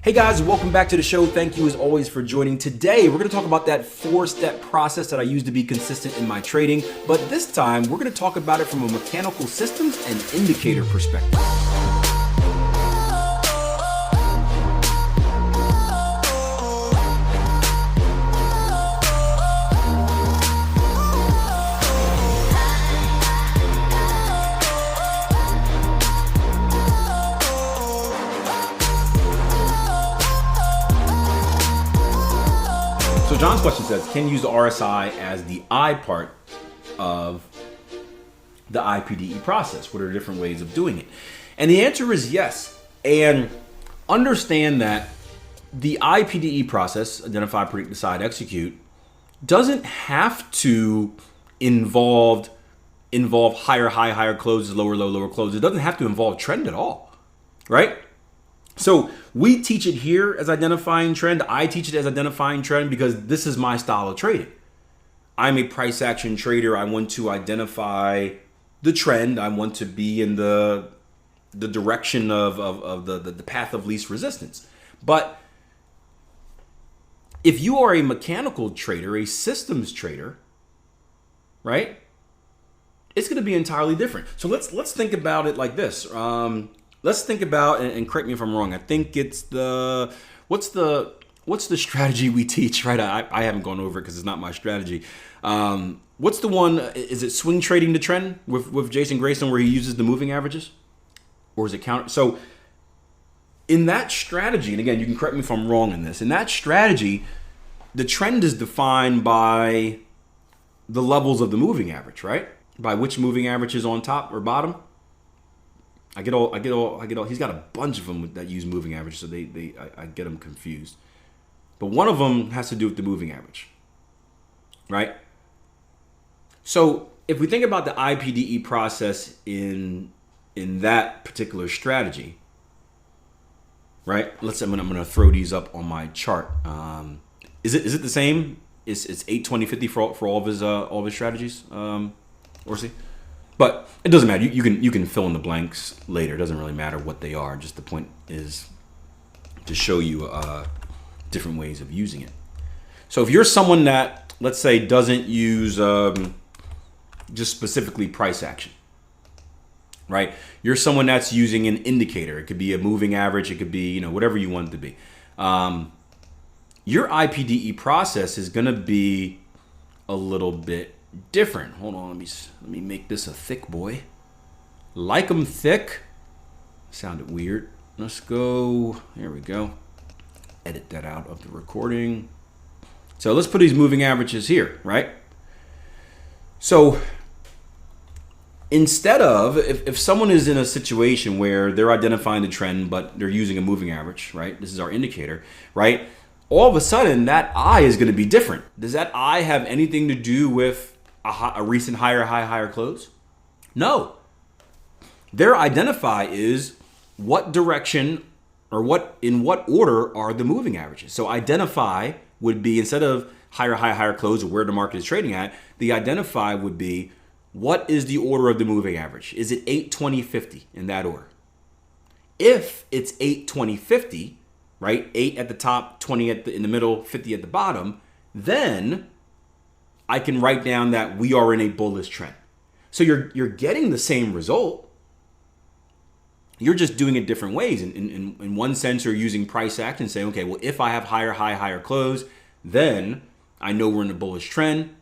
Hey guys, welcome back to the show. Thank you as always for joining. Today, we're going to talk about that 4-step process that I use to be consistent in my trading. But this time, we're going to talk about it from a mechanical systems and indicator perspective. So John's question says, can you use the RSI as the I part of the I.P.D.E process? What are the different ways of doing it? And the answer is yes. And understand that the I.P.D.E process, identify, predict, decide, execute, doesn't have to involve higher high, higher closes, lower low, lower closes. It doesn't have to involve trend at all, right? So we teach it here as identifying trend. I teach it as identifying trend because this is my style of trading. I'm a price action trader. I want to identify the trend. I want to be in the direction of the path of least resistance. But if you are a mechanical trader, a systems trader, right, it's going to be entirely different. So let's think about it like this. Let's think about, and correct me if I'm wrong, I think it's what's the strategy we teach, right? I haven't gone over it because it's not my strategy. What's the one, is it swing trading the trend with Jason Grayson where he uses the moving averages? Or is it counter? So in that strategy, and again, you can correct me if I'm wrong in this, in that strategy, the trend is defined by the levels of the moving average, right? By which moving average is on top or bottom. I get all. He's got a bunch of them that use moving average, so I get them confused. But one of them has to do with the moving average, right? So if we think about the I.P.D.E process in that particular strategy, right? I'm gonna throw these up on my chart. Is it the same? It's 8, 20, 50 for all of his strategies, Orsi? But it doesn't matter. You can fill in the blanks later. It doesn't really matter what they are. Just the point is to show you different ways of using it. So if you're someone that, let's say, doesn't use just specifically price action, right? You're someone that's using an indicator. It could be a moving average. It could be, whatever you want it to be. Your I.P.D.E process is going to be a little bit different. Hold on, let me make this a thick boy. Like them thick. Sounded weird. Let's go. Here we go. Edit that out of the recording. So let's put these moving averages here, right? So instead of, if someone is in a situation where they're identifying the trend, but they're using a moving average, right? This is our indicator, right? All of a sudden, that I is going to be different. Does that I have anything to do with a recent higher high, higher close? No. Their identify is what direction or in what order are the moving averages. So identify would be, instead of higher high, higher close or where the market is trading at, the identify would be what is the order of the moving average? Is it 8, 20, 50 in that order? If it's 8, 20, 50, right? 8 at the top, 20 in the middle, 50 at the bottom, then I can write down that we are in a bullish trend. So you're getting the same result. You're just doing it different ways. In one sense, you're using price action, saying, okay, well, if I have higher high, higher close, then I know we're in a bullish trend.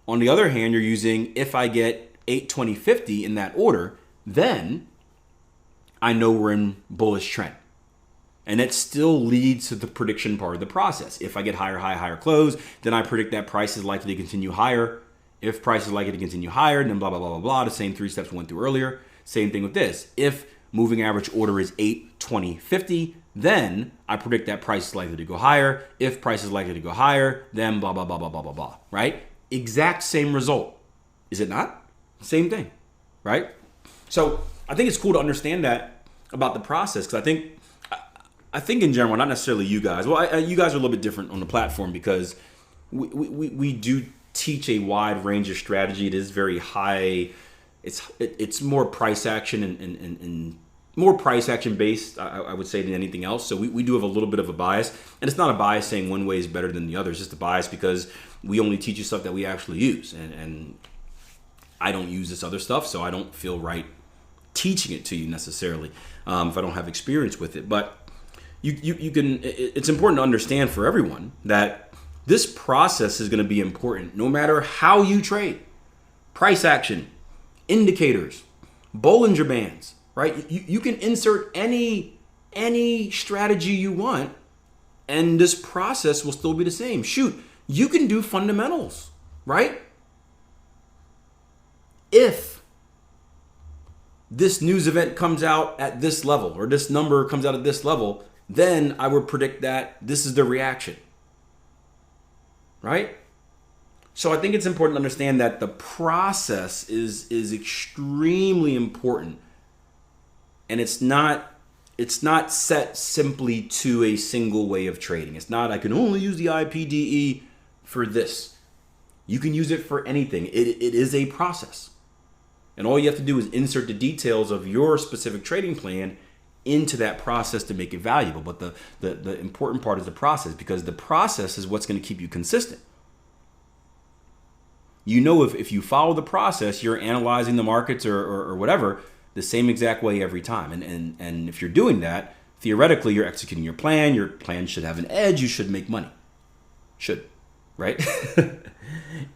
On the other hand, you're using, if I get 8, 20, 50 in that order, then I know we're in bullish trend. And it still leads to the prediction part of the process. If I get higher high, higher close, then I predict that price is likely to continue higher. If price is likely to continue higher, then blah, blah, blah, blah, blah. The same 3 steps we went through earlier. Same thing with this. If moving average order is 8, 20, 50, then I predict that price is likely to go higher. If price is likely to go higher, then blah, blah, blah, blah, blah, blah, blah, right? Exact same result. Is it not? Same thing, right? So I think it's cool to understand that about the process, because I think in general, not necessarily you guys. Well, you guys are a little bit different on the platform because we do teach a wide range of strategy. It is very high. It's more price action and more price action based, I would say, than anything else. So we do have a little bit of a bias, and it's not a bias saying one way is better than the other. It's just a bias because we only teach you stuff that we actually use, and I don't use this other stuff, so I don't feel right teaching it to you necessarily if I don't have experience with it. But you can. It's important to understand for everyone that this process is going to be important no matter how you trade. Price action, indicators, Bollinger Bands, right? You can insert any strategy you want, and this process will still be the same. Shoot, you can do fundamentals, right? If this news event comes out at this level, or this number comes out at this level, then I would predict that this is the reaction, right? So I think it's important to understand that the process is extremely important, and it's not set simply to a single way of trading. It's not I can only use the I.P.D.E for this. You can use it for anything. It is a process, and all you have to do is insert the details of your specific trading plan into that process to make it valuable. But the important part is the process, because the process is what's going to keep you consistent. You know, if you follow the process, you're analyzing the markets or whatever the same exact way every time. And if you're doing that, theoretically, you're executing your plan. Your plan should have an edge. You should make money. Should, right?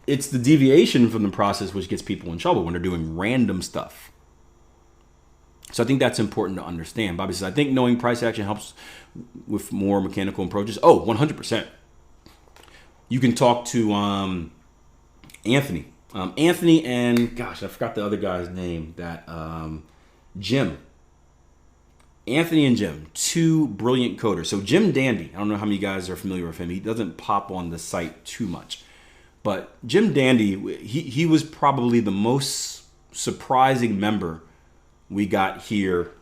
It's the deviation from the process which gets people in trouble when they're doing random stuff. So I think that's important to understand. Bobby says, I think knowing price action helps with more mechanical approaches. Oh, 100%. You can talk to Anthony. Anthony and, gosh, I forgot the other guy's name. That Jim. Anthony and Jim, two brilliant coders. So Jim Dandy, I don't know how many guys are familiar with him. He doesn't pop on the site too much. But Jim Dandy, he was probably the most surprising member we got here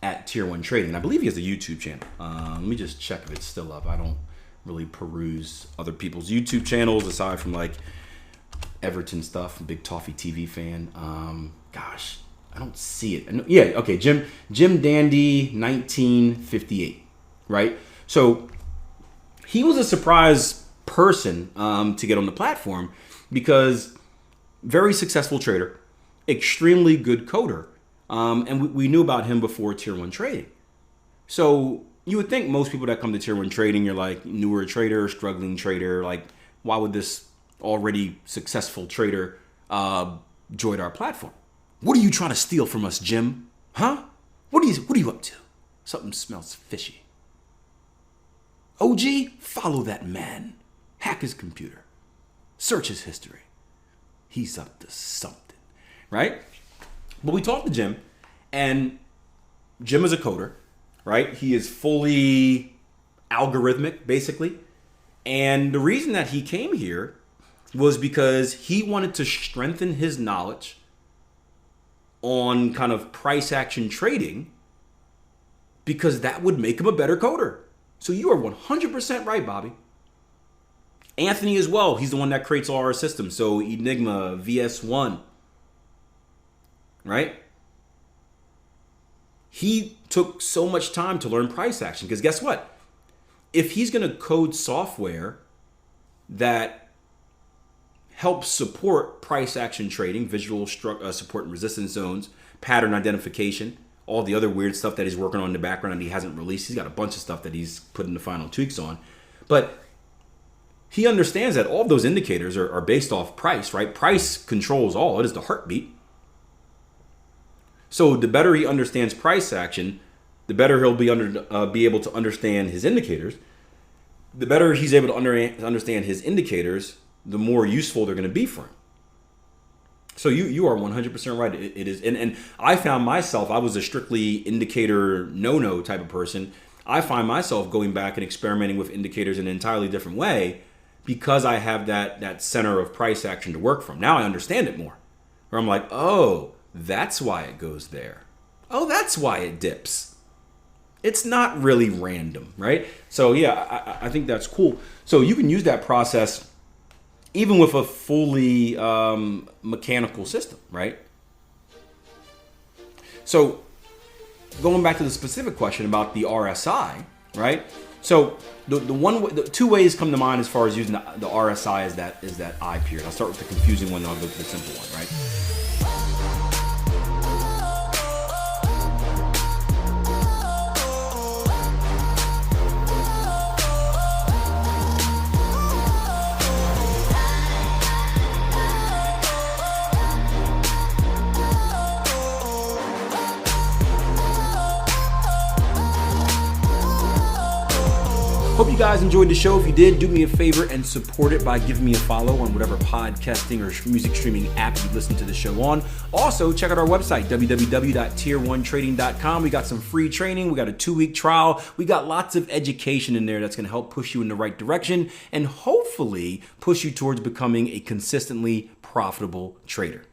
at Tier 1 Trading. I believe he has a YouTube channel. Let me just check if it's still up. I don't really peruse other people's YouTube channels aside from like Everton stuff. I'm a big Toffee TV fan. Gosh, I don't see it. Yeah, okay, Jim Dandy 1958, right? So he was a surprise person to get on the platform because very successful trader, extremely good coder, and we knew about him before Tier 1 Trading. So you would think most people that come to Tier 1 Trading, you're like newer trader, struggling trader, like why would this already successful trader join our platform? What are you trying to steal from us, Jim? Huh? What are you up to? Something smells fishy. OG, follow that man. Hack his computer. Search his history. He's up to something, right? But we talked to Jim, and Jim is a coder, right? He is fully algorithmic, basically. And the reason that he came here was because he wanted to strengthen his knowledge on kind of price action trading, because that would make him a better coder. So you are 100% right, Bobby. Anthony as well. He's the one that creates all our systems. So Enigma, VS1, right? He took so much time to learn price action because guess what? If he's going to code software that helps support price action trading, visual support and resistance zones, pattern identification, all the other weird stuff that he's working on in the background and he hasn't released. He's got a bunch of stuff that he's putting the final tweaks on. But he understands that all of those indicators are based off price, right? Price controls all. It is the heartbeat. So the better he understands price action, the better he'll be able to understand his indicators. The better he's able to understand his indicators, the more useful they're going to be for him. So you are 100% right. It is. And I found myself, I was a strictly indicator no type of person. I find myself going back and experimenting with indicators in an entirely different way because I have that center of price action to work from. Now I understand it more. Where I'm like, oh, that's why it goes there. Oh, that's why it dips. It's not really random, right? So yeah, I think that's cool. So you can use that process even with a fully mechanical system, right? So going back to the specific question about the RSI, right? So the two ways come to mind as far as using the RSI is that I period. I'll start with the confusing one, then I'll go to the simple one, right? Hope you guys enjoyed the show. If you did, do me a favor and support it by giving me a follow on whatever podcasting or music streaming app you listen to the show on. Also, check out our website, www.tier1trading.com. We got some free training. We got a 2-week trial. We got lots of education in there that's going to help push you in the right direction and hopefully push you towards becoming a consistently profitable trader.